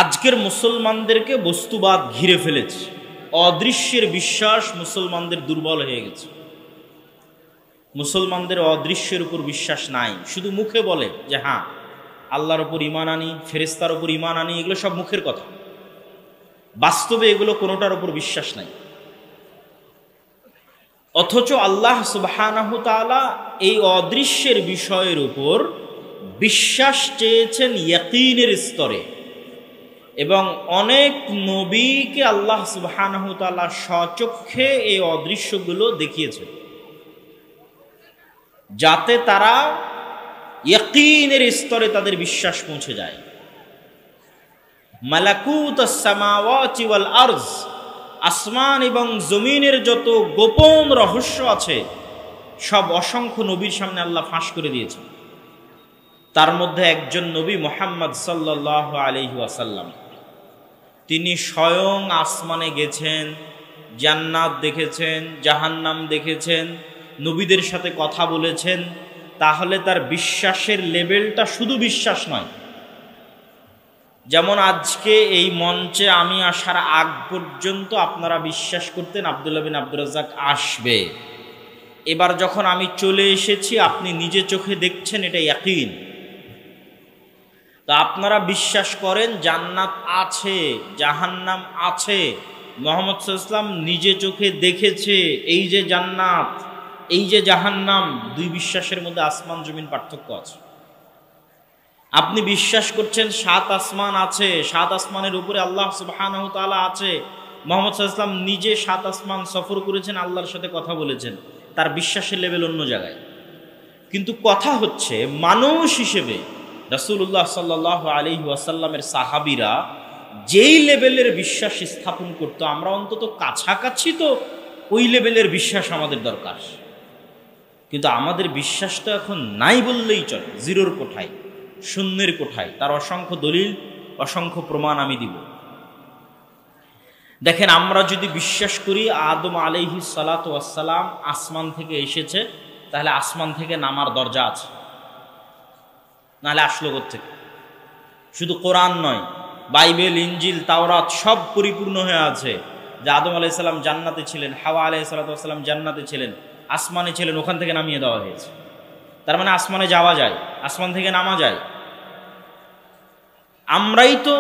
আজকের মুসলমানদেরকে বস্তুবাদ ঘিরে ফেলেছে, অদৃশ্যের বিশ্বাস মুসলমানদের দুর্বল হয়ে গেছে। মুসলমানদের অদৃশ্যের উপর বিশ্বাস নাই, শুধু মুখে বলে যে হ্যাঁ আল্লাহর উপর ঈমান আনি, ফেরেশতার উপর ঈমান আনি, এগুলো সব মুখের কথা, বাস্তবে এগুলো কোনোটার উপর বিশ্বাস নাই। অথচ আল্লাহ সুবহানাহু তাআলা এই অদৃশ্যের বিষয়ের উপর বিশ্বাস চেয়েছেন ইয়াকিনের স্তরে, এবং অনেক নবীকে আল্লাহ সুবহানাহু তাআলা স্বচক্ষে এই অদৃশ্যগুলো দেখিয়েছেন, যাতে তারা ইয়াকিনের স্তরে তাদের বিশ্বাস পৌঁছে যায়। মালাকুতুস সামাওয়াতি ওয়াল আরজ, আসমান এবং জমিনের যত গোপন রহস্য আছে সব অসংখ্য নবীর সামনে আল্লাহ ফাঁস করে দিয়েছেন। তার মধ্যে একজন নবী মুহাম্মদ সাল্লাল্লাহু আলাইহি ওয়াসাল্লাম, তিনি স্বয়ং আসমানে গেছেন, জান্নাত দেখেছেন, জাহান্নাম দেখেছেন, নবীদের সাথে কথা বলেছেন। তাহলে তার বিশ্বাসের লেভেলটা শুধু বিশ্বাস নয়। যেমন আজকে এই মঞ্চে আমি আসার আগ পর্যন্ত আপনারা বিশ্বাস করতেন আব্দুল্লাহ বিন আব্দুর রাজ্জাক আসবে, এবার যখন আমি চলে এসেছি আপনি নিজে চোখে দেখছেন, এটা ইয়াকিন। তা আপনারা বিশ্বাস করেন জান্নাত আছে, জাহান্নাম আছে, মুহাম্মদ সাল্লাল্লাহু আলাইহি ওয়াসাল্লাম নিজে চোখে দেখেছে। এই যে জান্নাত, এই যে জাহান্নাম, দুই বিশ্বাসের মধ্যে আসমান জমিন পার্থক্য আছে। আপনি বিশ্বাস করছেন 7 আসমান আছে, 7 আসমানের উপরে আল্লাহ সুবহানাহু তাআলা আছে, মুহাম্মদ সাল্লাল্লাহু আলাইহি ওয়াসাল্লাম নিজে 7 আসমান সফর করেছেন, আল্লাহর সাথে কথা বলেছেন, তার বিশ্বাসের লেভেল অন্য জায়গায়। কিন্তু কথা হচ্ছে মানুষ হিসেবে রাসূলুল্লাহ সাল্লাল্লাহু আলাইহি ওয়াসাল্লামের সাহাবীরা যেই লেভেলের বিশ্বাস স্থাপন করতো, আমরা অন্তত কাছাকাছি তো ওই লেভেলের বিশ্বাস আমাদের দরকার। কিন্তু আমাদের বিশ্বাসটা এখন নাই বললেই চলে, জিরোর কোঠায়, শূন্যের কোঠায়। তার অসংখ্য দলিল, অসংখ্য প্রমাণ আমি দিব। দেখেন, আমরা যদি বিশ্বাস করি আদম আলাইহিস সালাতু ওয়াস সালাম আসমান থেকে এসেছে, তাহলে আসমান থেকে নামার দরজা আছে, নাহলে আসলো কোত্থেকে? শুধু কোরআন নয়, বাইবেল, ইনজিল, তাওরাত সব পরিপূর্ণ হয়ে আছে যে আদম আলাইহিস সালাম জান্নাতে ছিলেন, হাওয়া আলাইহিস সালাম জান্নাতে ছিলেন, আসমানে ছিলেন, ওখান থেকে নামিয়ে দেওয়া হয়েছে। তার মানে আসমানে যাওয়া যায়, আসমান থেকে নামা যায়। আমরাই তো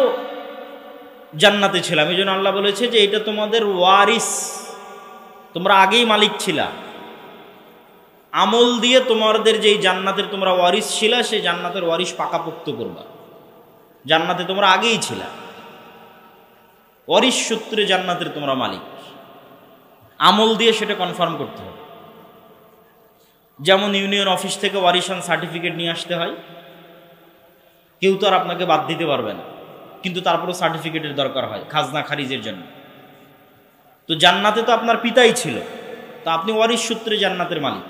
জান্নাতে ছিলাম, এই জন্য আল্লাহ বলেছে যে এটা তোমাদের ওয়ারিস, তোমরা আগেই মালিক ছিলা। আমল দিয়ে তোমাদের যেই জান্নাতের তোমরা ওয়ারিস ছিলা, সেই জান্নাতের ওয়ারিস পাকাপোক্ত করবা। জান্নাতে তোমরা আগেই ছিলা, ওয়ারিস সূত্রে জান্নাতের তোমরা মালিক। আমল দিয়ে সেটা কনফার্ম করতে হবে। যেমন ইউনিয়ন অফিস থেকে ওয়ারিশান সার্টিফিকেট নিয়ে আসতে হয়, কেউ তো আর আপনাকে বাদ দিতে পারবে না, কিন্তু তারপরও সার্টিফিকেটের দরকার হয় খাজনা খারিজের জন্য। তো জান্নাতে তো আপনার পিতাই ছিল, তা আপনি ওয়ারিশ সূত্রে জান্নাতের মালিক,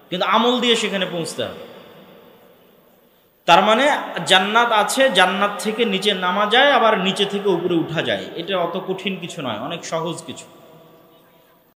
কিন্তু আমল দিয়ে সেখানে পৌঁছতে হবে। তার মানে জান্নাত আছে, জান্নাত থেকে নিচে নামা যায়, আবার নিচে থেকে উপরে উঠা যায়। এটা অত কঠিন কিছু নয়, অনেক সহজ কিছু।